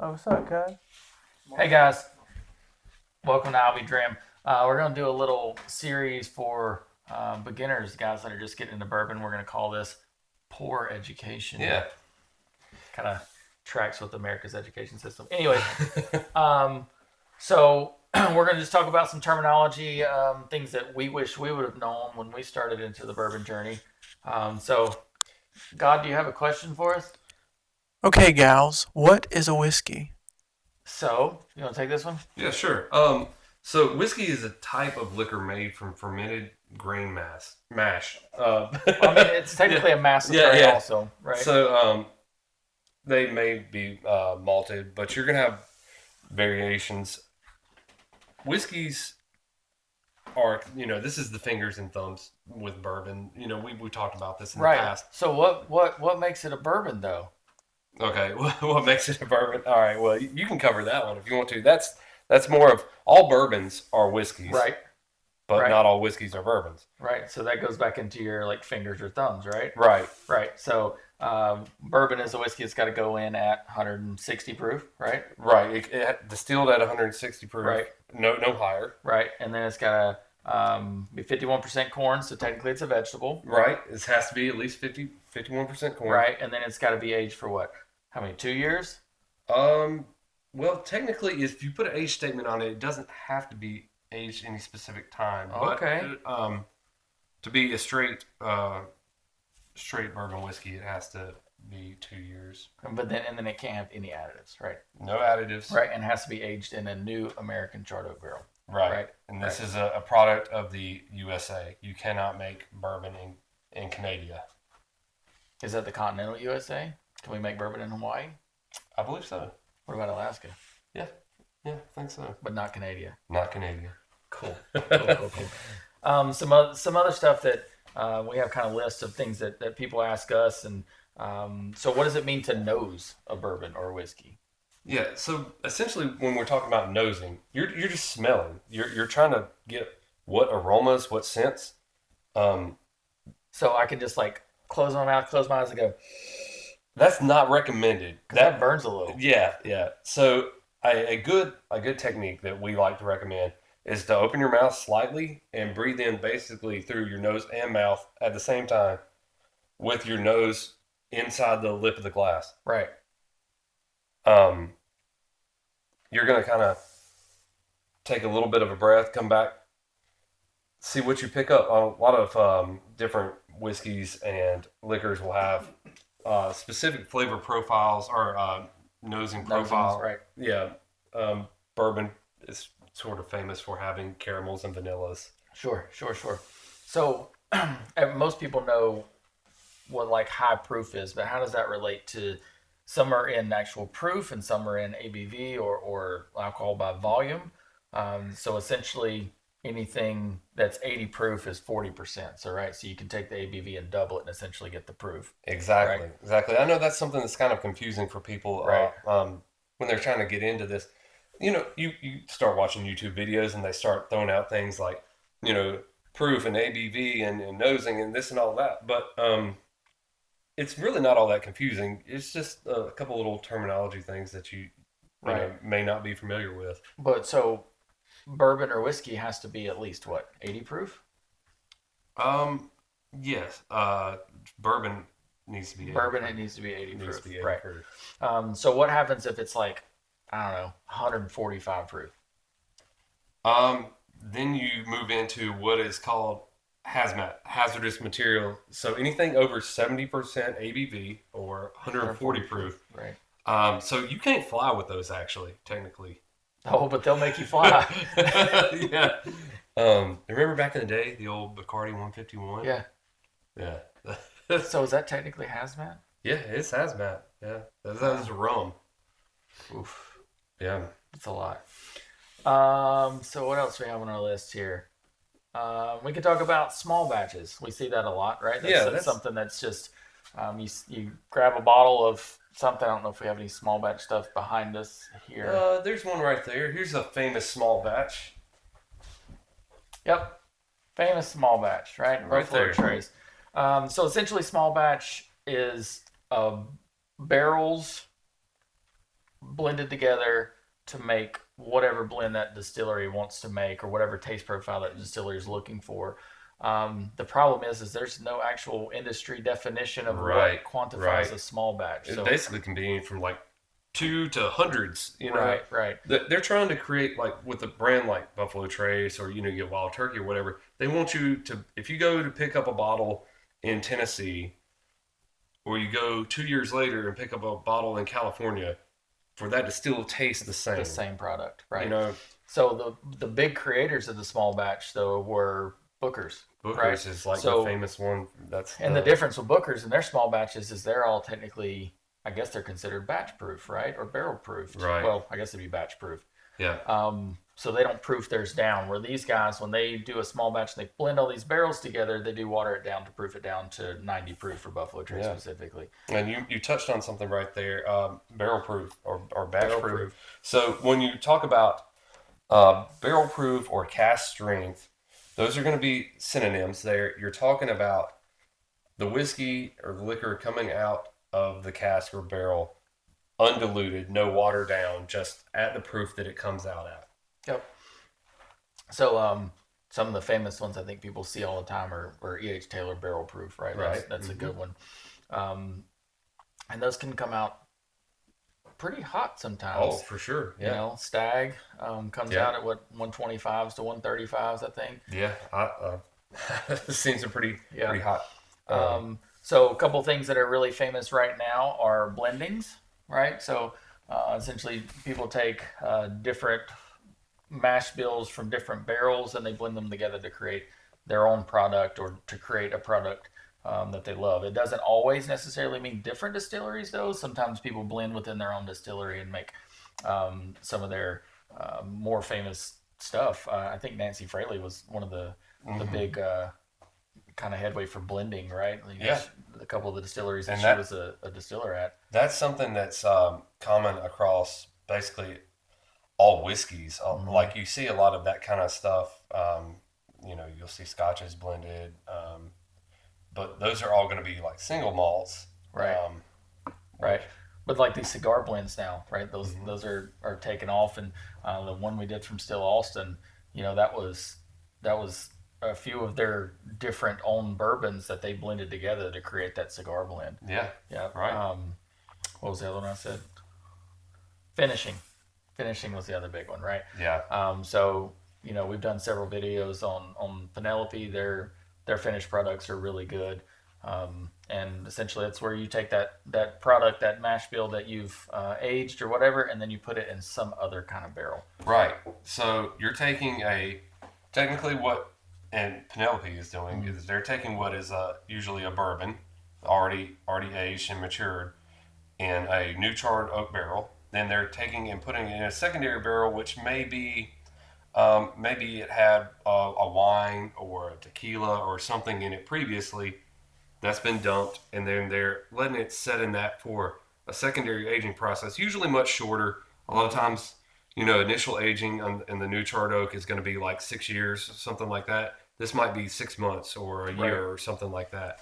Oh, what's up, guys? Hey guys, welcome to I'll Be Drammed. We're going to do a little series for beginners, guys that are just getting into bourbon. We're going to call this Poor Education. Yeah. Kind of tracks with America's education system. Anyways, so we're going to just talk about some terminology, things that we wish we would have known when we started into the bourbon journey. So, God, do you have a question for us? Okay, gals, what is a whiskey? So, you want to take this one? Yeah, sure. So whiskey is a type of liquor made from fermented grain mash. I mean, it's technically a massacre also, right? So they may be malted, but you're gonna have variations. Whiskeys are, this is the fingers and thumbs with bourbon. We talked about this in the Right. past. So what makes it a bourbon though? Okay, what makes it a bourbon? All right, well, you can cover that one if you want to. That's more of all bourbons are whiskeys, Right. but Right. not all whiskeys are bourbons. Right. So that goes back into your like fingers or thumbs, right? Right, Right. So bourbon is a whiskey. It's got to go in at 160 proof, right? right. It distilled at 160 proof, Right. no higher. Right. And then it's got to be 51% corn. So technically it's a vegetable. Right, it has to be at least 51% corn. Right. And then it's got to be aged for what? How many? 2 years? Well, technically, if you put an age statement on it, it doesn't have to be aged any specific time. Okay. But to be a straight bourbon whiskey, it has to be 2 years. But then it can't have any additives, right? No additives. Right. And it has to be aged in a new American charred oak barrel. Right. Right. And this is a product of the USA. You cannot make bourbon in Canada. Is that the continental USA? Can we make bourbon in Hawaii? I believe so. What about Alaska? Yeah, I think so. But not Canada. Not Canadian. Cool. Cool. Some other stuff that we have kind of lists of things that people ask us, and so what does it mean to nose a bourbon or whiskey? Yeah, so essentially when we're talking about nosing, you're just smelling. You're trying to get what aromas, what scents. So I can just like close my mouth, close my eyes, and go. That's not recommended. That burns a little. Yeah. So a good technique that we like to recommend is to open your mouth slightly and breathe in basically through your nose and mouth at the same time with your nose inside the lip of the glass. Right. You're gonna kind of take a little bit of a breath, come back, see what you pick up. A lot of different whiskeys and liquors will have specific flavor profiles or nosing profile. Right. Yeah. Bourbon is sort of famous for having caramels and vanillas. Sure. So most people know what like high proof is, but how does that relate to some are in actual proof and some are in ABV or alcohol by volume? So essentially anything that's 80 proof is 40%. So right, so you can take the ABV and double it and essentially get the proof. Exactly. Right. Exactly. I know that's something that's kind of confusing for people Right. when they're trying to get into this. You start watching YouTube videos and they start throwing out things like, proof and ABV and nosing and this and all that. But it's really not all that confusing. It's just a couple little terminology things that you may not be familiar with. But so bourbon or whiskey has to be at least what, 80 proof? Yes. Bourbon needs to be 80 Bourbon proof. it needs to be 80 Needs proof. to be 80 Right. proof. So what happens if it's like, I don't know, 145 proof? Then you move into what is called hazmat, hazardous material. So anything over 70% ABV or 140 proof. Right. So you can't fly with those actually, technically. Oh, but they'll make you fly. Yeah. Remember back in the day, the old Bacardi 151? Yeah. Yeah. So is that technically hazmat? Yeah, it's hazmat. Yeah. That is rum. Oof. Yeah. That's a lot. So what else do we have on our list here? We could talk about small batches. We see that a lot, right? That's something that's just you grab a bottle of something. I don't know if we have any small batch stuff behind us here. There's one right there. Here's a famous small batch. Yep. Famous small batch, right? Right Full of there. trays. So essentially small batch is barrels blended together to make whatever blend that distillery wants to make or whatever taste profile that distillery is looking for. The problem is there's no actual industry definition of Right, what quantifies right. a small batch. It So basically can be from like two to hundreds. right. They're trying to create like with a brand like Buffalo Trace or you get Wild Turkey or whatever. They want you to if you go to pick up a bottle in Tennessee or you go 2 years later and pick up a bottle in California, for that to still taste the The same. same product, You right? know, So the big creators of the small batch though were Booker's, right? Booker's is like the So famous one. That's and the difference with Booker's and their small batches is they're all technically, I guess they're considered batch proof, right? Or barrel proofed. right. Well, I guess it'd be batch proof. Yeah, So they don't proof theirs down. Where these guys, when they do a small batch and they blend all these barrels together, they do water it down to proof it down to 90 proof for Buffalo Trace Yeah. specifically. and you touched on something right there. Barrel proof or batch Barrel proof. proof. So when you talk about barrel proof or cask strength, those are going to be synonyms there. You're talking about the whiskey or the liquor coming out of the cask or barrel undiluted, no water down, just at the proof that it comes out at. Yep. So some of the famous ones I think people see all the time are E.H. Taylor barrel proof, right? Right. That's a good one. And those can come out pretty hot sometimes. Oh, for sure. You know, Stag comes Yeah. out at what 125s to 135s, I think. Yeah. This seems pretty hot. So a couple things that are really famous right now are blendings, right? So essentially, people take different mash bills from different barrels and they blend them together to create their own product or to create a product that they love. It doesn't always necessarily mean different distilleries, though. Sometimes people blend within their own distillery and make some of their more famous stuff. I think Nancy Fraley was one of the big kind of headway for blending, right? Like, Yeah. A couple of the distilleries that And she that- was a distiller at. That's something that's common across basically all whiskeys. Like you see a lot of that kind of stuff. You'll see scotches blended, but those are all going to be like single malts, Right. Right. But like these cigar blends now, right? Those are taken off, and the one we did from Still Austin, that was a few of their different own bourbons that they blended together to create that cigar blend. Yeah, Yeah. right. What was the other one I said? Finishing was the other big one, right? Yeah, So we've done several videos on Penelope. Their finished products are really good. And essentially, that's where you take that product, that mash bill that you've aged or whatever, and then you put it in some other kind of barrel. right. So you're taking technically what, and Penelope is doing is they're taking what is usually a bourbon, already aged and matured, in a new charred oak barrel. Then they're taking and putting it in a secondary barrel, which maybe it had a wine or a tequila or something in it previously that's been dumped, and then they're letting it set in that for a secondary aging process, usually much shorter. A lot of times, initial aging in the new charred oak is going to be like 6 years, something like that. This might be 6 months or a year or something like that.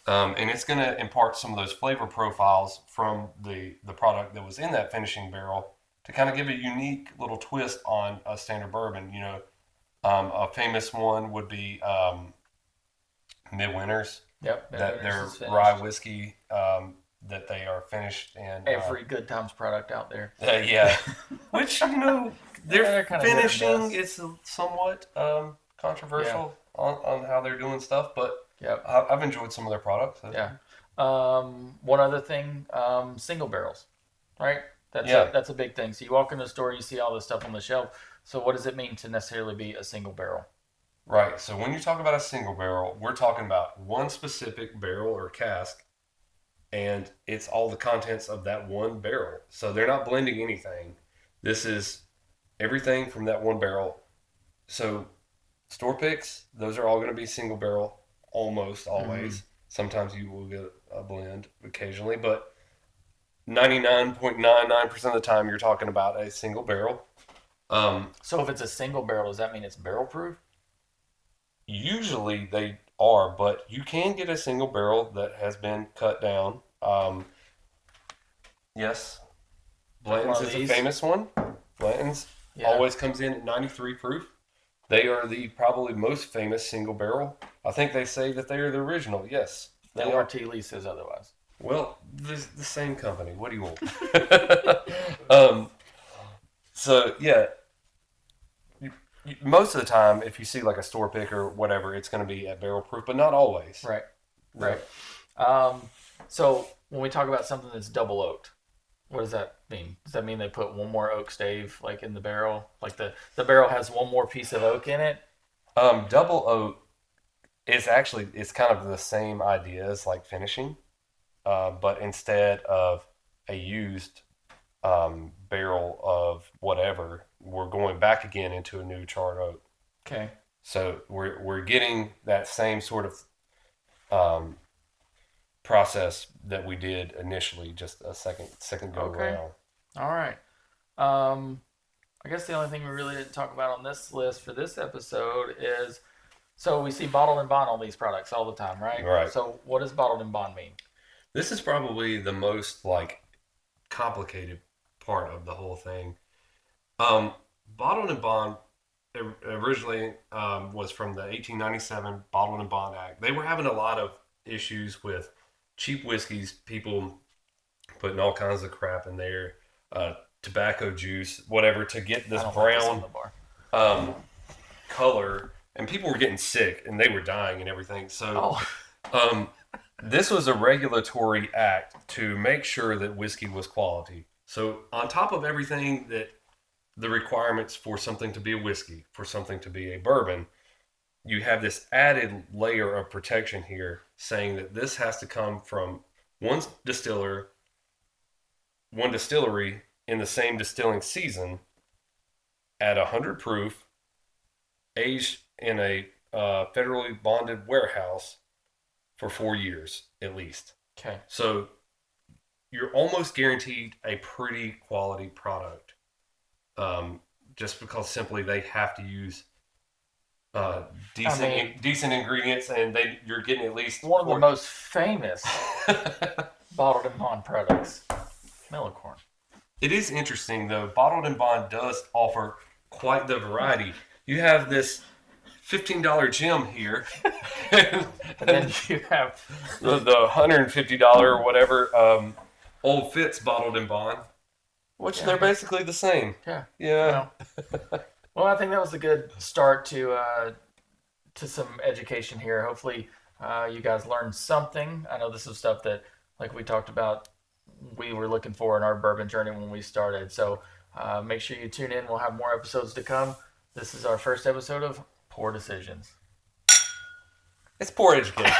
And it's going to impart some of those flavor profiles from the product that was in that finishing barrel to kind of give a unique little twist on a standard bourbon. A famous one would be Midwinter's. Yep. That their Midwinter's is rye finished. whiskey that they are finished in. Every Good Times product out there. Yeah, which they're they're kinda hit or finishing. miss. It's somewhat controversial on how they're doing stuff, but Yep. I've enjoyed some of their products. Yeah. One other thing, single barrels, right? Yeah. That's a big thing. So you walk in the store, you see all this stuff on the shelf. So what does it mean to necessarily be a single barrel? Right. So when you talk about a single barrel, we're talking about one specific barrel or cask, and it's all the contents of that one barrel. So they're not blending anything. This is everything from that one barrel. So store picks, those are all going to be single barrel almost always. Sometimes you will get a blend occasionally, but 99.99% of the time you're talking about a single barrel. So if it's a single barrel, does that mean it's barrel proof? Usually they are, but you can get a single barrel that has been cut down. Yes. Blanton's One of is a these? famous one. Blanton's Yeah. always comes in at 93 proof. They are the probably most famous single barrel. I think they say that they are the original. Yes, they are. LRT Lee says otherwise. Well, the same company. What do you want? So yeah, most of the time, if you see like a store pick or whatever, it's going to be at barrel proof, but not always. Right. Right. So when we talk about something that's double oaked, what does that mean? Does that mean they put one more oak stave like in the barrel? Like the barrel has one more piece of oak in it? Double oak is actually it's kind of the same idea as like finishing, but instead of a used barrel of whatever, we're going back again into a new charred oak. Okay. So we're getting that same sort of process that we did initially, just a second go Okay. around. All right. I guess the only thing we really didn't talk about on this list for this episode is so we see bottled and bond on these products all the time, right? Right. So what does bottled and bond mean? This is probably the most like complicated part of the whole thing. Bottled and bond originally was from the 1897 Bottled and Bond Act. They were having a lot of issues with cheap whiskeys, people putting all kinds of crap in there, tobacco juice, whatever, to get this I don't like this on brown the bar. color, and people were getting sick and they were dying and everything. So Oh, this was a regulatory act to make sure that whiskey was quality. So on top of everything that the requirements for something to be a whiskey, for something to be a bourbon, you have this added layer of protection here saying that this has to come from one distillery in the same distilling season at 100 proof, aged in a federally bonded warehouse for 4 years at least. okay. So you're almost guaranteed a pretty quality product, just because simply they have to use decent ingredients, and you're getting at least One of the most famous bottled and bond products, Mellocorn. It is interesting though. Bottled and Bond does offer quite the variety. You have this $15 gem here, And then you have the $150 or whatever Old Fitz Bottled and Bond, which they're basically the same. yeah. Yeah. Well, I think that was a good start to some education here. Hopefully, you guys learned something. I know this is stuff that, like we talked about, we were looking for in our bourbon journey when we started. So make sure you tune in. We'll have more episodes to come. This is our first episode of Poor Decisions. It's poor education.